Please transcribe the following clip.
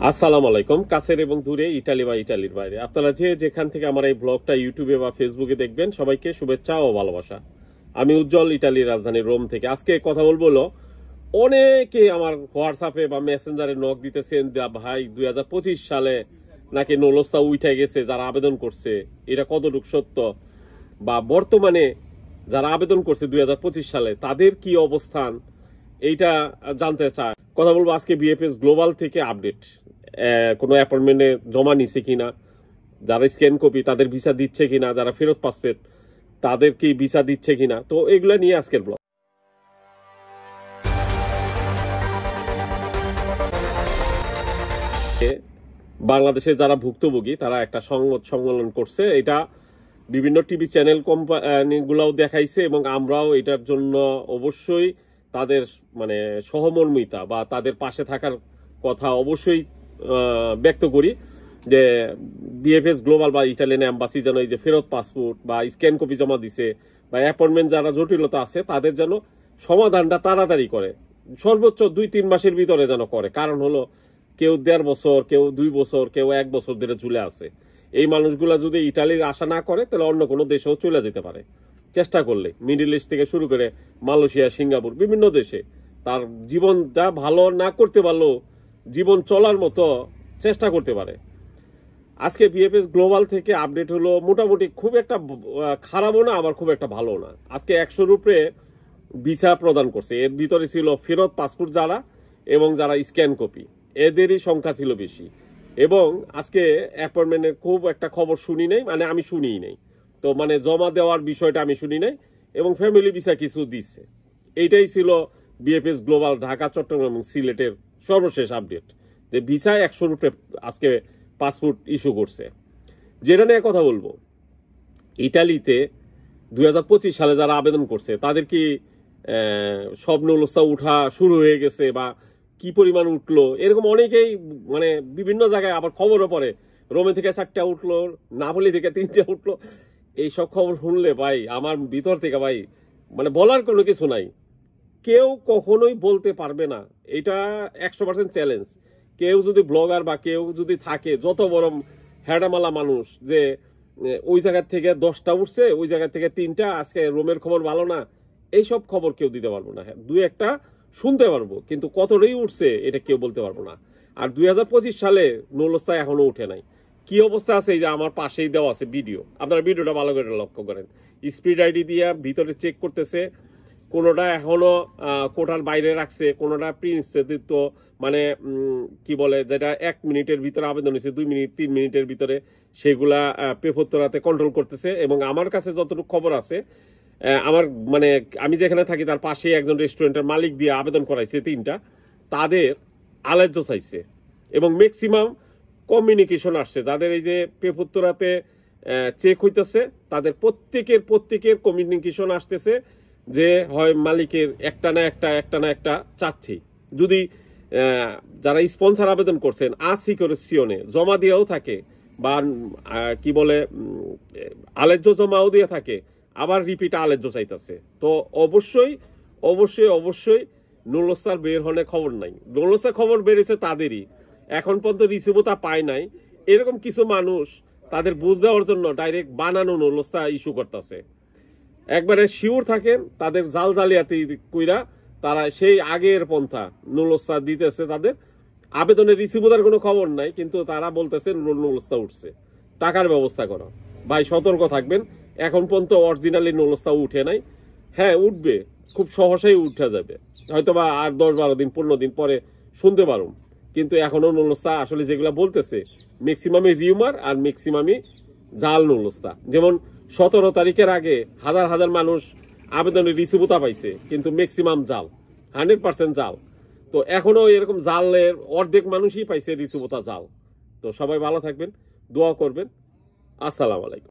আসসালামু আলাইকুম। কাছের এবং দূরে, ইটালি বা ইটালির বাইরে, আপনারা যে যেখান থেকে আমার এই ব্লগটা ইউটিউবে বা ফেসবুকে দেখবেন, সবাইকে শুভেচ্ছা ও ভালোবাসা। আমি উজ্জ্বল, ইটালির রাজধানী রোম থেকে। আজকে কথা বলবো হলো, অনেকে আমার হোয়াটসঅ্যাপে বা মেসেঞ্জারে নক দিতেছেন, ভাই 2025 সালে নাকি নলস্তা উঠে গেছে, যারা আবেদন করছে এটা কতটুকু সত্য, বা বর্তমানে যারা আবেদন করছে 2025 সালে তাদের কি অবস্থান, এইটা জানতে চায়। কথা বলবো আজকে বিএফএস গ্লোবাল থেকে আপডেট, কোনো অ্যাপয়েন্টমেন্টে জমা নিছে কিনা, যারা স্ক্যান কপি তাদের ভিসা দিচ্ছে কিনা, যারা ফেরত পাসপোর্ট তাদের কি ভিসা দিচ্ছে কিনা, তো এগুলো নিয়ে আজকের ব্লগ। বাংলাদেশে যারা ভুক্তভোগী তারা একটা সংবাদ সম্মেলন করছে, এটা বিভিন্ন টিভি চ্যানেল কোম্পানিগুলোও দেখাইছে, এবং আমরাও এটার জন্য অবশ্যই তাদের মানে সহমর্মিতা বা তাদের পাশে থাকার কথা অবশ্যই ব্যক্ত করি, যে বিএফএস গ্লোবাল বা ইটালিয়ান এম্বাসি যেন এই যে ফেরত পাসপোর্ট বা স্ক্যান কপি জমা দিছে বা অ্যাপয়েন্টমেন্ট যারা জটিলতা আছে তাদের যেন সমাধানটা তাড়াতাড়ি করে, সর্বোচ্চ 2-3 মাসের ভিতরে যেন করে। কারণ হলো, কেউ 1.5 বছর, কেউ 2 বছর, কেউ 1 বছর ধরে ঝুলে আছে। এই মানুষগুলা যদি ইটালির আশা না করে, তাহলে অন্য কোনো দেশেও চলে যেতে পারে চেষ্টা করলে। মিডল ইস্ট থেকে শুরু করে মালয়েশিয়া, সিঙ্গাপুর, বিভিন্ন দেশে তার জীবনটা ভালো না করতে পারলেও জীবন চলার মতো চেষ্টা করতে পারে। আজকে বিএফএস গ্লোবাল থেকে আপডেট হলো, মোটামুটি খুব একটা খারাপও না, আবার খুব একটা ভালো না। আজকে 100-র উপরে ভিসা প্রদান করছে। এর ভিতরে ছিল ফেরত পাসপোর্ট যারা এবং যারা স্ক্যান কপি, এদেরই সংখ্যা ছিল বেশি। এবং আজকে অ্যাপয়েন্টমেন্টের খুব একটা খবর শুনি নাই, মানে আমি শুনিই নাই, তো মানে জমা দেওয়ার বিষয়টা আমি শুনি নাই, এবং ফ্যামিলি ভিসা কিছু দিচ্ছে। এইটাই ছিল বিএফএস গ্লোবাল ঢাকা, চট্টগ্রাম এবং সিলেটের সর্বশেষ আপডেট, যে ভিসা 100-র উপরে আজকে পাসপোর্ট ইস্যু করছে। যেটা নিয়ে কথা বলবো, ইটালিতে 2025 সালে যারা আবেদন করছে তাদের কি সব নলস্তা উঠা শুরু হয়ে গেছে, বা কি পরিমাণ উঠলো, এরকম অনেকেই মানে বিভিন্ন জায়গায় আবার খবরও পড়ে, রোমে থেকে 4টা উঠলো, নাপোলি থেকে 3টা উঠলো। এইসব খবর শুনলে ভাই আমার ভিতর থেকে ভাই মানে বলার কোনো কিছু নাই। কেউ কখনোই বলতে পারবে না, এটা 100% চ্যালেঞ্জ। কেউ যদি ব্লগার বা কেউ যদি থাকে, যত বড় হ্যাডামালা মানুষ, যে ওই জায়গার থেকে 10টা উঠছে, ওই জায়গা থেকে 3টা, আজকে রোমের খবর ভালো না, এইসব খবর কেউ দিতে পারবো না। হ্যাঁ, 2-1টা শুনতে পারবো, কিন্তু কতটাই উঠছে এটা কেউ বলতে পারবো না। আর 2025 সালে নলস্তা এখনো উঠে নাই। কি অবস্থা আছে, এই যে আমার পাশেই দেওয়া আছে ভিডিও, আপনারা ভিডিওটা ভালো করে লক্ষ্য করেন। স্পিড আইডি দিয়ে ভিতরে চেক করতেছে, কোনোটা এখনো কোটার বাইরে রাখছে, কোনোটা প্রিন্সিত্ব মানে কি বলে, যেটা 1 মিনিটের ভিতরে আবেদন হয়েছে, 2 মিনিট 3 মিনিটের ভিতরে সেগুলা পেফোত্তরাতে কন্ট্রোল করতেছে। এবং আমার কাছে যতটুকু খবর আছে, আমার মানে আমি যেখানে থাকি তার পাশে একজন রেস্টুরেন্টের মালিক দিয়ে আবেদন করাইছে 3টা, তাদের আলেজ্য চাইছে, এবং ম্যাক্সিমাম কমিউনিকেশন আসছে। যাদের এই যে পেফোত্তরাতে চেক হইতেছে তাদের প্রত্যেকের কমিউনিকেশন আসতেছে, যে হয় মালিকের একটা না একটা চাচ্ছেই। যদি যারা স্পন্সর আবেদন করছেন আসিকরেশনে জমা দিয়েও থাকে, বা কি বলে আলেজ্য জমাও দিয়ে থাকে, আবার রিপিট আলেজ্য চাইতেছে, তো অবশ্যই নুলস্তার বের হনে খবর নাই। নুলস্তার খবর বেরিয়েছে তাদেরই, এখন পর্যন্ত রিসিভও তা পায় নাই। এরকম কিছু মানুষ তাদের বুঝ দেওয়ার জন্য ডাইরেক্ট বানানো নুলস্তা ইস্যু করতেছে। একবারে শিওর থাকেন, তাদের জাল জালিয়াতি কইরা তারা সেই আগের পন্থা নুলস্তা দিতেছে। তাদের আবেদনের রিসিভতার কোনো খবর নাই, কিন্তু তারা বলতেছে নুলস্তা উঠছে, টাকার ব্যবস্থা করো। ভাই সতর্ক থাকবেন, এখন পর্যন্ত অরিজিনালি নুলস্তা উঠে নাই। হ্যাঁ উঠবে, খুব সহসাই উঠে যাবে, হয়তো বা আর 10-12 দিন 15 দিন পরে শুনতে পারুন, কিন্তু এখনো নুলস্তা আসলে যেগুলো বলতেছে ম্যাক্সিমামই রিউমার আর ম্যাক্সিমামই জাল নুলস্তা। যেমন 17 তারিখের আগে হাজার মানুষ আবেদনের রিসিভতা পাইছে, কিন্তু ম্যাক্সিমাম জাল, 100% জাল। তো এখনো এরকম জালের অর্ধেক মানুষই পাইছে রিসিভতা জাল। তো সবাই ভালো থাকবেন, দোয়া করবেন। আসসালামু আলাইকুম।